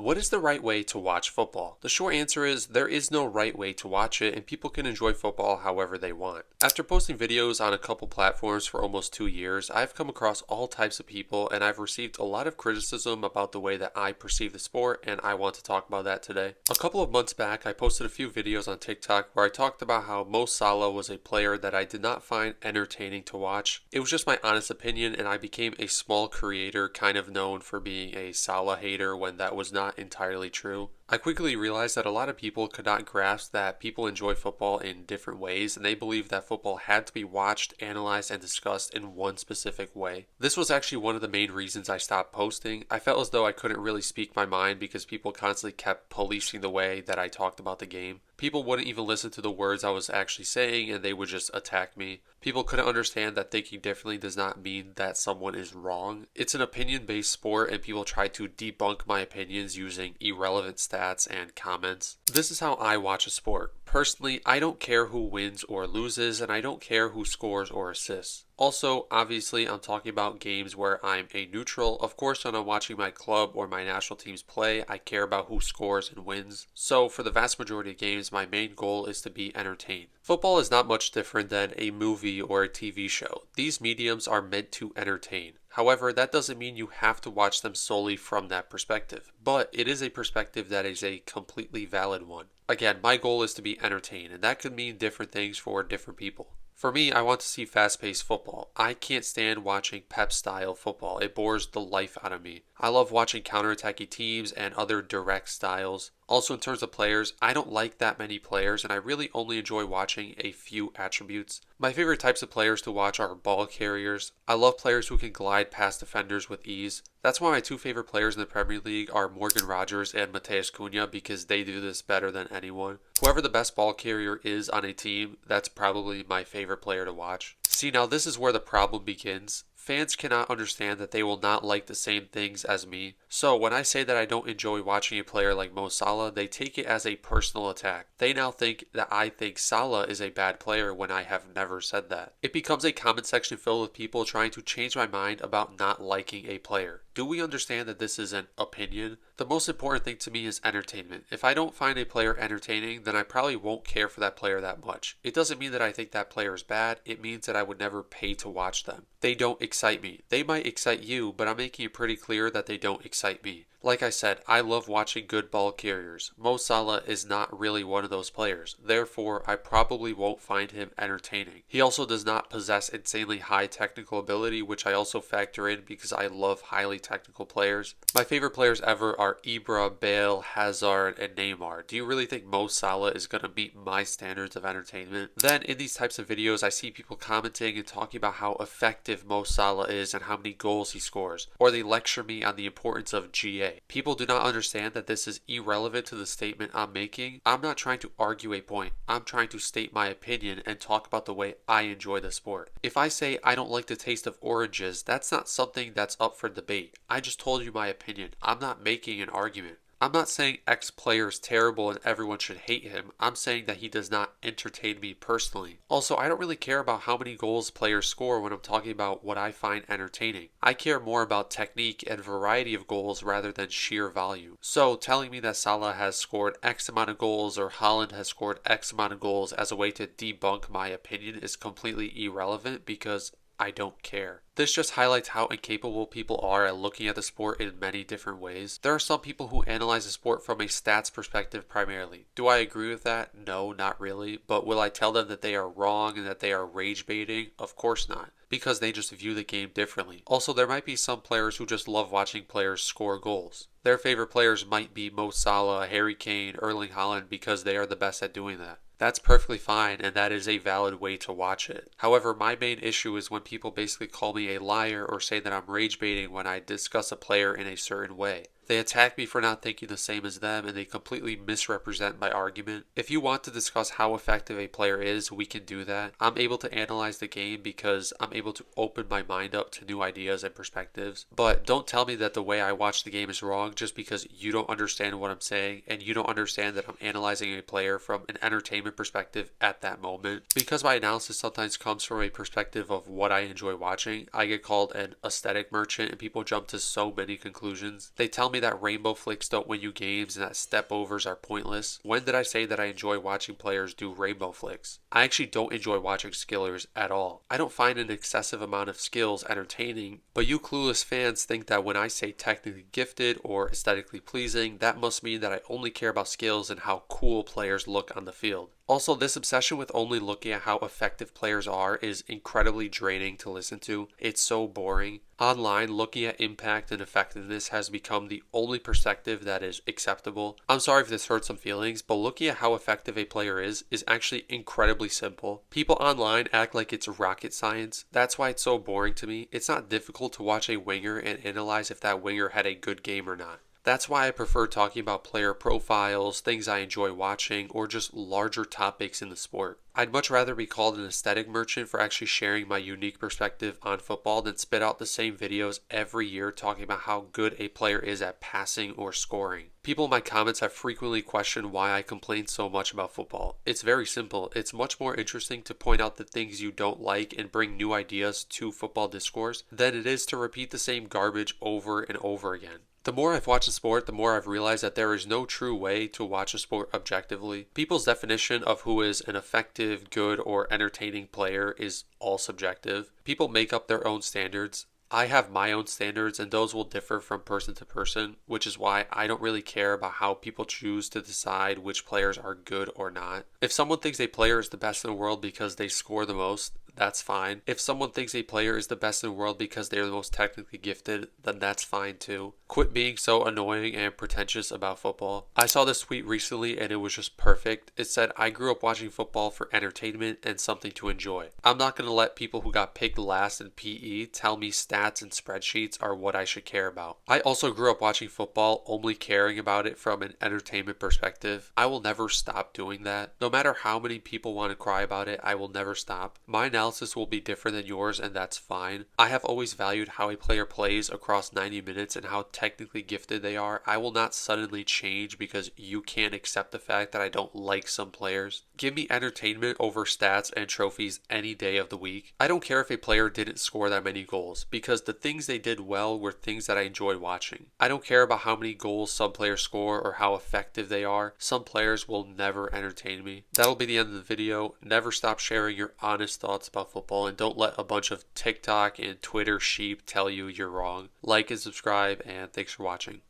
What is the right way to watch football? The short answer is there is no right way to watch it, and people can enjoy football however they want. After posting videos on a couple platforms for almost 2 years, I've come across all types of people, and I've received a lot of criticism about the way that I perceive the sport, and I want to talk about that today. A couple of months back, I posted a few videos on TikTok where I talked about how Mo Salah was a player that I did not find entertaining to watch. It was just my honest opinion, and I became a small creator kind of known for being a Salah hater when that was not entirely true. I quickly realized that a lot of people could not grasp that people enjoy football in different ways, and they believed that football had to be watched, analyzed, and discussed in one specific way. This was actually one of the main reasons I stopped posting. I felt as though I couldn't really speak my mind because people constantly kept policing the way that I talked about the game. People wouldn't even listen to the words I was actually saying, and they would just attack me. People couldn't understand that thinking differently does not mean that someone is wrong. It's an opinion-based sport, and people try to debunk my opinions using irrelevant stats and comments. This is how I watch a sport. Personally, I don't care who wins or loses, and I don't care who scores or assists. Also, obviously, I'm talking about games where I'm a neutral. Of course, when I'm watching my club or my national teams play, I care about who scores and wins. So, for the vast majority of games, my main goal is to be entertained. Football is not much different than a movie or a TV show. These mediums are meant to entertain. However, that doesn't mean you have to watch them solely from that perspective, but it is a perspective that is a completely valid one. Again, my goal is to be entertained, and that could mean different things for different people. For me, I want to see fast-paced football. I can't stand watching Pep-style football. It bores the life out of me. I love watching counter-attacking teams and other direct styles. Also, in terms of players, I don't like that many players, and I really only enjoy watching a few attributes. My favorite types of players to watch are ball carriers. I love players who can glide past defenders with ease. That's why my two favorite players in the Premier League are Morgan Rogers and Matheus Cunha, because they do this better than anyone. Whoever the best ball carrier is on a team, that's probably my favorite player to watch. See, now this is where the problem begins. Fans cannot understand that they will not like the same things as me. So when I say that I don't enjoy watching a player like Mo Salah, they take it as a personal attack. They now think that I think Salah is a bad player when I have never said that. It becomes a comment section filled with people trying to change my mind about not liking a player. Do we understand that this is an opinion? The most important thing to me is entertainment. If I don't find a player entertaining, then I probably won't care for that player that much. It doesn't mean that I think that player is bad. It means that I would never pay to watch them. They don't excite me. They might excite you, but I'm making it pretty clear that they don't excite me. Like I said, I love watching good ball carriers. Mo Salah is not really one of those players. Therefore, I probably won't find him entertaining. He also does not possess insanely high technical ability, which I also factor in because I love highly technical players. My favorite players ever are Ibra, Bale, Hazard, and Neymar. Do you really think Mo Salah is going to meet my standards of entertainment? Then, in these types of videos, I see people commenting and talking about how effective Mo Salah is and how many goals he scores. Or they lecture me on the importance of GA. People do not understand that this is irrelevant to the statement I'm making. I'm not trying to argue a point. I'm trying to state my opinion and talk about the way I enjoy the sport. If I say I don't like the taste of oranges, that's not something that's up for debate. I just told you my opinion. I'm not making an argument. I'm not saying X player is terrible and everyone should hate him. I'm saying that he does not entertain me personally. Also, I don't really care about how many goals players score when I'm talking about what I find entertaining. I care more about technique and variety of goals rather than sheer volume. So, telling me that Salah has scored X amount of goals or Haaland has scored X amount of goals as a way to debunk my opinion is completely irrelevant because I don't care. This just highlights how incapable people are at looking at the sport in many different ways. There are some people who analyze the sport from a stats perspective primarily. Do I agree with that? No, not really. But will I tell them that they are wrong and that they are rage baiting? Of course not, because they just view the game differently. Also, there might be some players who just love watching players score goals. Their favorite players might be Mo Salah, Harry Kane, Erling Haaland because they are the best at doing that. That's perfectly fine, and that is a valid way to watch it. However, my main issue is when people basically call me a liar or say that I'm rage baiting when I discuss a player in a certain way. They attack me for not thinking the same as them, and they completely misrepresent my argument. If you want to discuss how effective a player is, we can do that. I'm able to analyze the game because I'm able to open my mind up to new ideas and perspectives. But don't tell me that the way I watch the game is wrong just because you don't understand what I'm saying and you don't understand that I'm analyzing a player from an entertainment perspective at that moment. Because my analysis sometimes comes from a perspective of what I enjoy watching, I get called an aesthetic merchant and people jump to so many conclusions. They tell me that rainbow flicks don't win you games and that step overs are pointless. When did I say that I enjoy watching players do rainbow flicks? I actually don't enjoy watching skillers at all. I don't find an excessive amount of skills entertaining, but you clueless fans think that when I say technically gifted or aesthetically pleasing, that must mean that I only care about skills and how cool players look on the field. Also, this obsession with only looking at how effective players are is incredibly draining to listen to. It's so boring. Online, looking at impact and effectiveness has become the only perspective that is acceptable. I'm sorry if this hurts some feelings, but looking at how effective a player is actually incredibly simple. People online act like it's rocket science. That's why it's so boring to me. It's not difficult to watch a winger and analyze if that winger had a good game or not. That's why I prefer talking about player profiles, things I enjoy watching, or just larger topics in the sport. I'd much rather be called an aesthetic merchant for actually sharing my unique perspective on football than spit out the same videos every year talking about how good a player is at passing or scoring. People in my comments have frequently questioned why I complain so much about football. It's very simple. It's much more interesting to point out the things you don't like and bring new ideas to football discourse than it is to repeat the same garbage over and over again. The more I've watched a sport, the more I've realized that there is no true way to watch a sport objectively. People's definition of who is an effective, good, or entertaining player is all subjective. People make up their own standards. I have my own standards, and those will differ from person to person, which is why I don't really care about how people choose to decide which players are good or not. If someone thinks a player is the best in the world because they score the most, that's fine. If someone thinks a player is the best in the world because they're the most technically gifted, then that's fine too. Quit being so annoying and pretentious about football. I saw this tweet recently and it was just perfect. It said, I grew up watching football for entertainment and something to enjoy. I'm not going to let people who got picked last in PE tell me stats and spreadsheets are what I should care about. I also grew up watching football only caring about it from an entertainment perspective. I will never stop doing that. No matter how many people want to cry about it, I will never stop. My analysis will be different than yours, and that's fine. I have always valued how a player plays across 90 minutes and how technically gifted they are. I will not suddenly change because you can't accept the fact that I don't like some players. Give me entertainment over stats and trophies any day of the week. I don't care if a player didn't score that many goals because the things they did well were things that I enjoy watching. I don't care about how many goals some players score or how effective they are. Some players will never entertain me. That'll be the end of the video. Never stop sharing your honest thoughts about football, and don't let a bunch of TikTok and Twitter sheep tell you you're wrong. Like and subscribe, and thanks for watching.